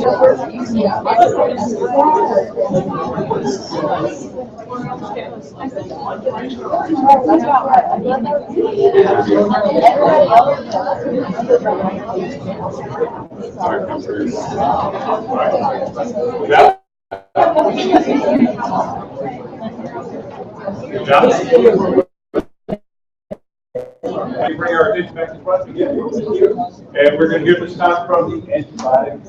Good job. We bring our attention back to front again. And we're going to hear this time from the antibiotic.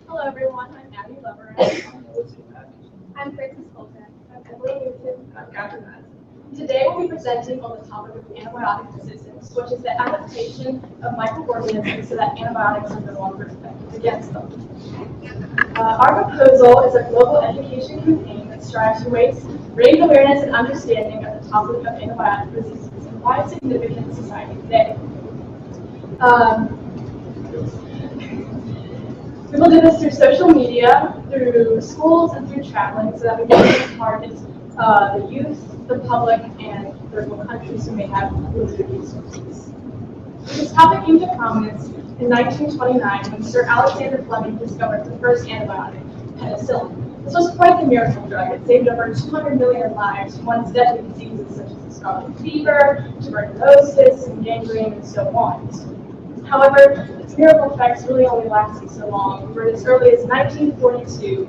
Hello everyone, I'm Abby Lover. I'm Francis Fulton. I'm Emily Newton. I'm Dr. Matt. Today we'll be presenting on the topic of antibiotic resistance, which is the adaptation of microorganisms so that antibiotics are no longer effective against them. Our proposal is a global education campaign that strives to raise awareness and understanding of the topic of antibiotic resistance and why it's significant in society today. We will do this through social media, through schools, and through traveling so that we can target the youth, the public, and third world countries who may have limited resources. This topic came to prominence in 1929 when Sir Alexander Fleming discovered the first antibiotic, penicillin. This was quite the miracle drug. It saved over 200 million lives from once deadly diseases such as scarlet fever, tuberculosis, and gangrene, and so on. However, its miracle effects really only lasted so long, for as early as 1942,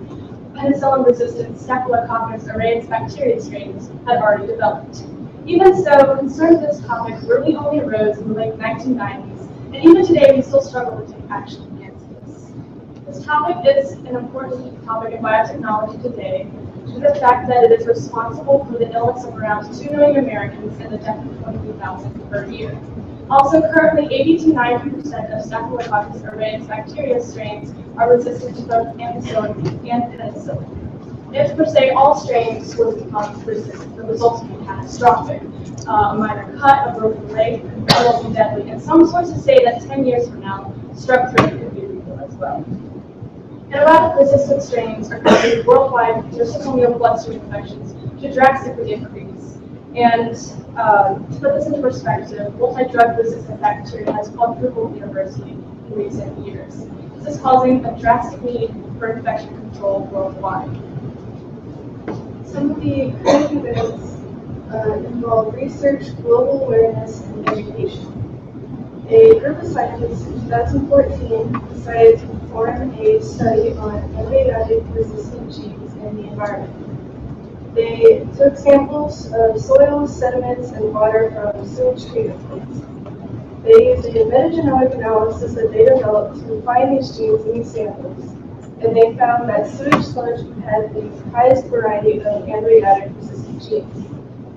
penicillin-resistant Staphylococcus aureus bacteria strains had already developed. Even so, concerns of this topic really only arose in the late 1990s, and even today we still struggle to take action against this. This topic is an important topic in biotechnology today due to the fact that it is responsible for the illness of around 2 million Americans and the death of 23,000 per year. Also, currently 80 to 90% of Staphylococcus aureus bacteria strains are resistant to both ampicillin and penicillin. If, per se, all strains would become resistant, the results would be catastrophic. A minor cut, a broken leg, could result in deadly, and some sources say that 10 years from now, stroke rate could be lethal as well. Antibiotic-resistant strains are causing worldwide nosocomial bloodstream infections to drastically increase. And to put this into perspective, multi-drug-resistant bacteria has quadrupled universally in recent years. This is causing a drastic need for infection control worldwide. Some of the current events involve research, global awareness, and education. A group of scientists in 2014 decided to perform a study on antibiotic-resistant genes in the environment. They took samples of soil, sediments, and water from sewage treatment plants. They used a metagenomic analysis that they developed to find these genes in these samples, and they found that sewage sludge had the highest variety of antibiotic-resistant genes.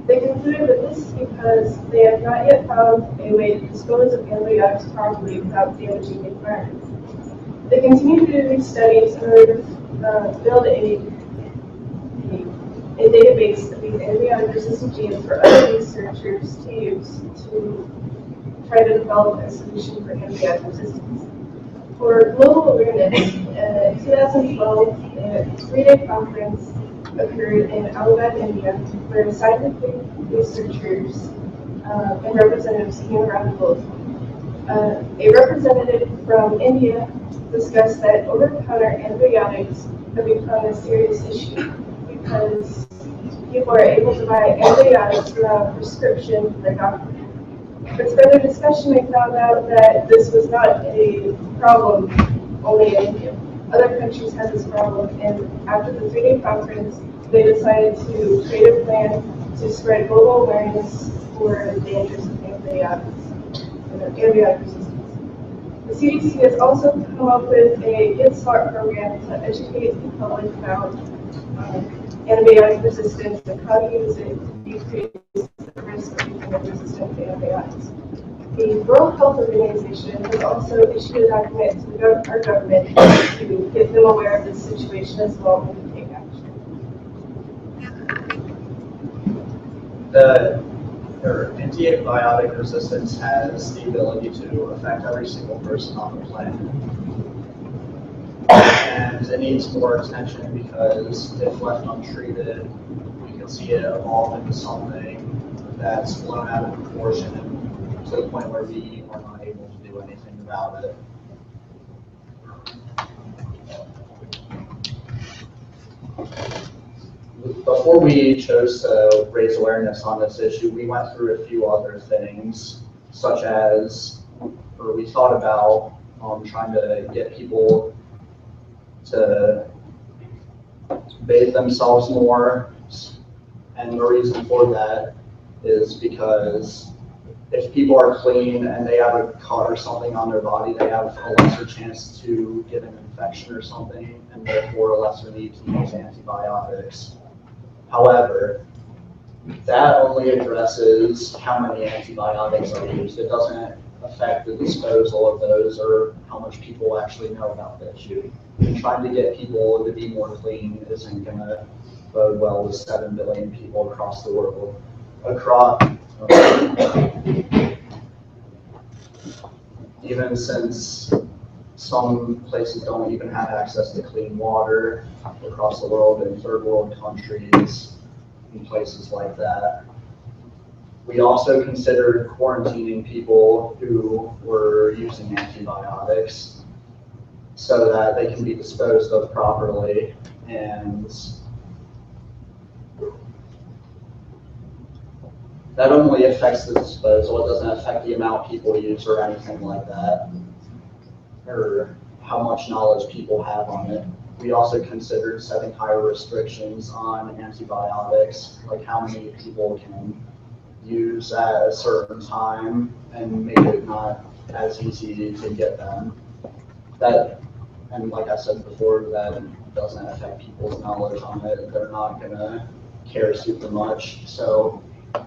They concluded that this is because they have not yet found a way to dispose of antibiotics properly without damaging the environment. They continue to do these studies in order to build a database of these antibiotic-resistant genes for other researchers to use to try to develop a solution for antibiotic resistance. For global awareness, in 2012, a 3-day conference occurred in Allahabad, India, where scientific researchers and representatives came around the globe. A representative from India discussed that over-the-counter antibiotics have become a serious issue because people are able to buy antibiotics without a prescription from their doctor. With further discussion, we found out that this was not a problem only in India. Other countries had this problem, and after the 3-day conference, they decided to create a plan to spread global awareness for the dangers of antibiotics and antibiotic resistance. The CDC has also come up with a Get Smart program to educate the public about antibiotic resistance and how to use it to decrease the risk of becoming resistant to antibiotics. The World Health Organization has also issued a document to our government to get them aware of this situation as well and take action. The antibiotic resistance has the ability to affect every single person on the planet. And it needs more attention because if left untreated, we can see it evolve into something that's blown out of proportion and to the point where we are not able to do anything about it. Before we chose to raise awareness on this issue, we went through a few other things, such as, or we thought about trying to get people to bathe themselves more. And the reason for that is because if people are clean and they have a cut or something on their body, they have a lesser chance to get an infection or something, and therefore a lesser need to use antibiotics. However, that only addresses how many antibiotics are used. It doesn't affect the disposal of those or how much people actually know about the issue. And trying to get people to be more clean isn't going to bode well with 7 billion people across the world. Even since some places don't even have access to clean water across the world in third world countries and places like that. We also considered quarantining people who were using antibiotics so that they can be disposed of properly, and that only affects the disposal. It doesn't affect the amount people use or anything like that, or how much knowledge people have on it. We also considered setting higher restrictions on antibiotics, like how many people can use at a certain time, and make it not as easy to get them. That, and like I said before, that doesn't affect people's knowledge on it. They're not gonna care super much. So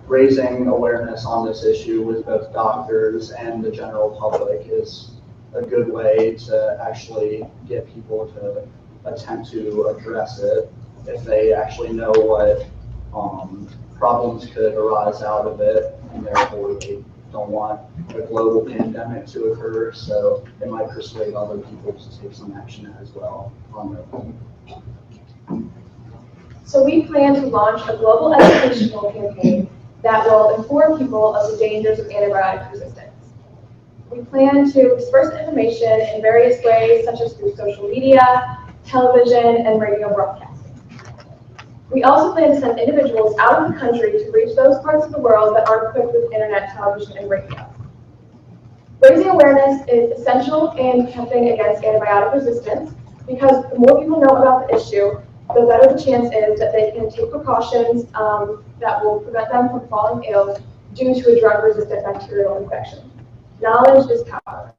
raising awareness on this issue with both doctors and the general public is a good way to actually get people to attempt to address it if they actually know what problems could arise out of it, and therefore they don't want a global pandemic to occur, so they might persuade other people to take some action as well on their own. So we plan to launch a global educational campaign that will inform people of the dangers of antibiotic resistance. We plan to disperse information in various ways, such as through social media, television, and radio broadcasting. We also plan to send individuals out of the country to reach those parts of the world that aren't equipped with internet, television, and radio. Raising awareness is essential in campaigning against antibiotic resistance because the more people know about the issue, the better the chance is that they can take precautions that will prevent them from falling ill due to a drug-resistant bacterial infection. Knowledge is power.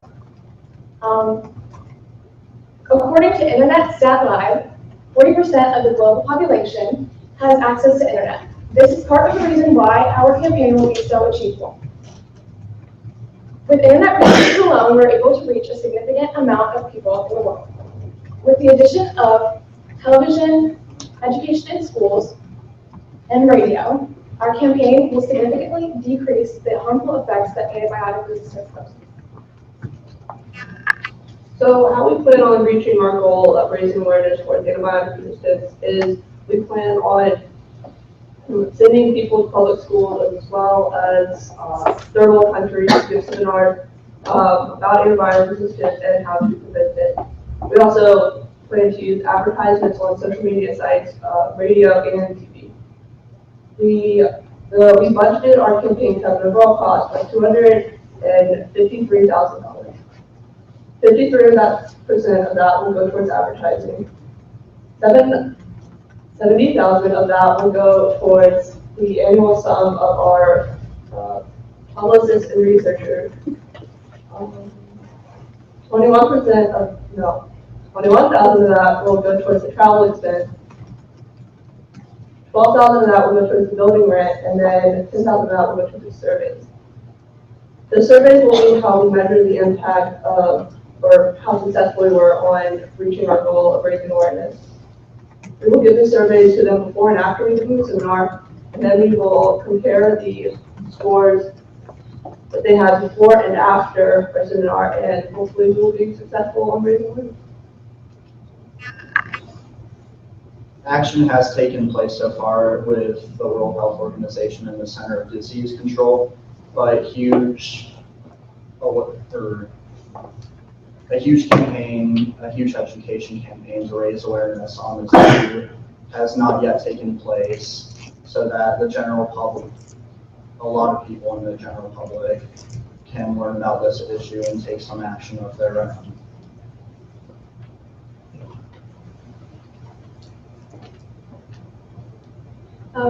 According to Internet Stat Live, 40% of the global population has access to internet. This is part of the reason why our campaign will be so achievable. With internet reach alone, we're able to reach a significant amount of people in the world. With the addition of television, education in schools, and radio, our campaign will significantly decrease the harmful effects that antibiotic resistance poses. So how we plan on reaching our goal of raising awareness towards antibiotic resistance is we plan on sending people to public schools as well as third world countries to give seminars about antibiotic resistance and how to prevent it. We also plan to use advertisements on social media sites, radio, and TV. We budgeted our campaign to have an overall cost of $253,000. 53% of that will go towards advertising. 70,000 of that will go towards the annual sum of our publicists and researchers. 21,000 of that will go towards the travel expense. 12,000 of that will go towards the building rent, and then 10,000 of that will go towards the surveys. The surveys will be how we measure the impact of, or how successful we were on reaching our goal of raising awareness. We will give the surveys to them before and after we do the seminar, and then we will compare the scores that they had before and after our seminar, and hopefully we will be successful on raising awareness. Action has taken place so far with the World Health Organization and the Center of Disease Control, but a huge campaign, a huge education campaign to raise awareness on this issue has not yet taken place, so that the general public, a lot of people in the general public, can learn about this issue and take some action of their own.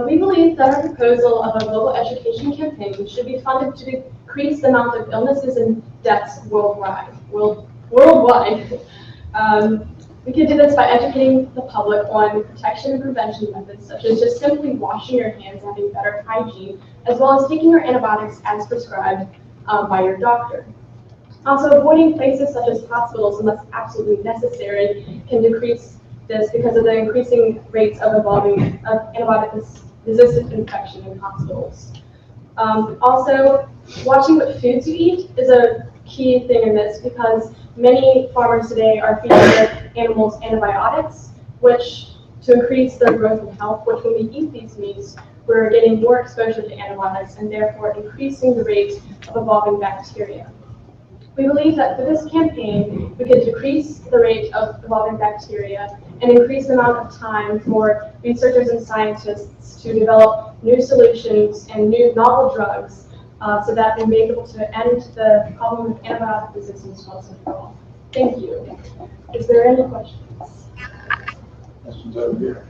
We believe that our proposal of a global education campaign should be funded to decrease the amount of illnesses and deaths worldwide. We can do this by educating the public on protection and prevention methods, such as just simply washing your hands and having better hygiene, as well as taking your antibiotics as prescribed by your doctor. Also, avoiding places such as hospitals unless absolutely necessary can decrease this because of the increasing rates of evolving antibiotic-resistant infection in hospitals. Also, watching what foods you eat is a key thing in this because many farmers today are feeding their animals antibiotics, which to increase their growth and health, which when we eat these meats, we're getting more exposure to antibiotics and therefore increasing the rate of evolving bacteria. We believe that for this campaign, we could decrease the rate of evolving bacteria and increase the amount of time for researchers and scientists to develop new solutions and new novel drugs so that we may be able to end the problem of antibiotic resistance once and for all. Thank you. Is there any questions? Questions over here.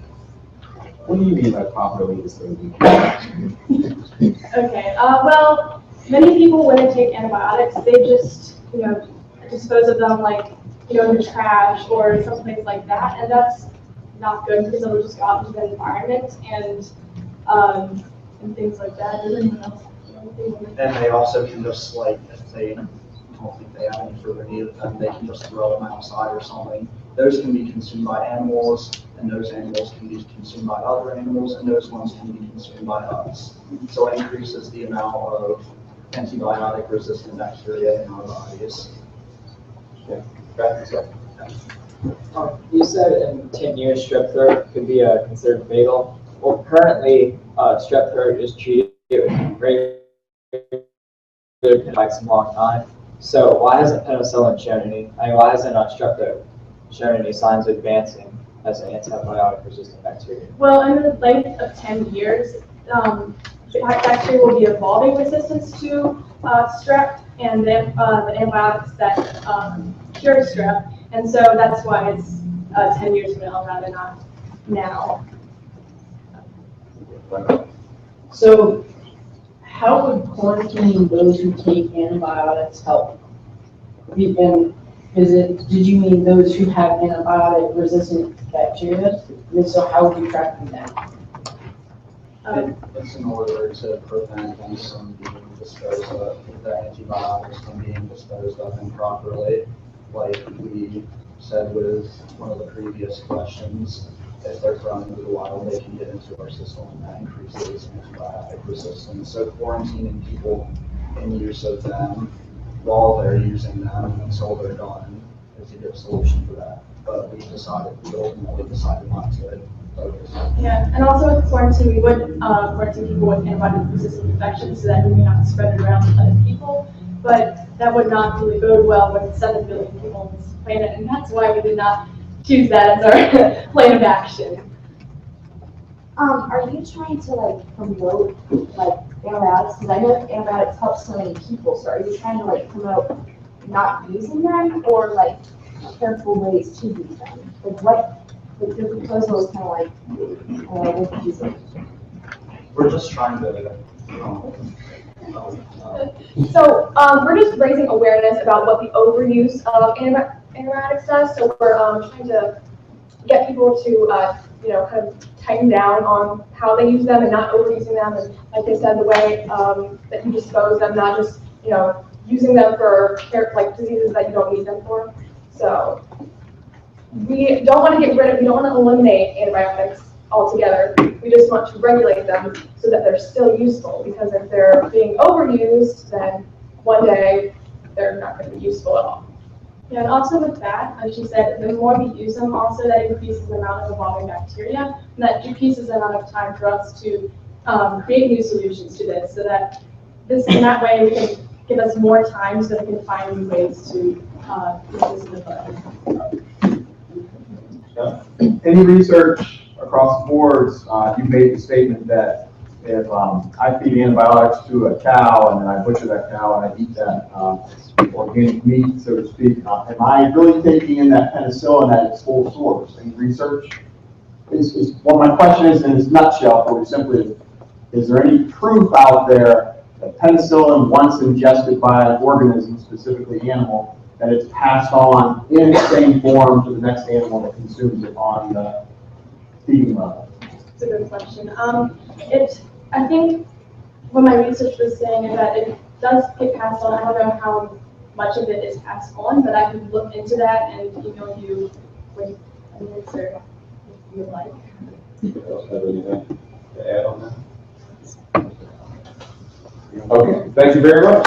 What do you mean by properly disposing? Okay, well, many people when they take antibiotics, they just, dispose of them like, in the trash or someplace like that, and that's not good because it'll just go out into the environment and things like that. Does anyone else have anything? And they also can just, like, if they don't think they have any further need of them, they can just throw them outside or something. Those can be consumed by animals, and those animals can be consumed by other animals, and those ones can be consumed by us. So it increases the amount of antibiotic-resistant bacteria in our bodies. Okay. You said in 10 years strep throat could be considered fatal. Well, currently strep throat is treated with regular antibiotics a long time. So why hasn't penicillin shown any? Why hasn't strep throat shown any signs of advancing as an antibiotic-resistant bacteria? Well, in the length of 10 years, bacteria will be evolving resistance to strep and then the antibiotics that cure strep. And so that's why it's 10 years from now rather not now. So how would quarantining those who take antibiotics help? And did you mean those who have antibiotic-resistant bacteria? And if so, how would you track them down? It's in order to prevent them from being disposed of, the antibiotics from being disposed of improperly. Like we said with one of the previous questions, if they're thrown into the wild, they can get into our system and that increases antibiotic resistance. So quarantining people in use of them while they're using them until they're done is a good solution for that. But we ultimately decided not to focus. Yeah, and also with quarantine, we would quarantine people with antibiotic-resistant infections so that we may not spread it around to other people. But that would not really bode well with 7 billion people on this planet, and that's why we did not choose that as our plan of action. Are you trying to promote antibiotics? Because I know antibiotics help so many people. So are you trying to promote not using them or careful ways to use them? Your proposal is kind of confusing. We're just trying to. So we're just raising awareness about what the overuse of antibiotics does. So we're trying to get people to kind of tighten down on how they use them and not overusing them. And like I said, the way that you dispose them, not just using them for diseases that you don't need them for. So we don't want to get rid of, we don't want to eliminate antibiotics altogether. We just want to regulate them so that they're still useful, because if they're being overused, then one day they're not going to be useful at all. Yeah, and also with that, as she said, the more we use them, also that increases the amount of evolving bacteria, and that decreases the amount of time for us to create new solutions to this, so that in that way, we can give us more time so that we can find new ways to use this in the bud. Any research across the boards, you made the statement that if I feed antibiotics to a cow and then I butcher that cow and I eat that organic meat, so to speak, am I really taking in that penicillin at its full source? Any research? Well, my question is in its nutshell, or simply, is there any proof out there that penicillin, once ingested by an organism, specifically animal, that it's passed on in the same form to the next animal that consumes it on the feeding level? It's a good question. I think what my research was saying is that it does get passed on. I don't know how much of it is passed on, but I can look into that and email you with an answer if you would like. Anybody else have anything to add on that? Okay, thank you very much.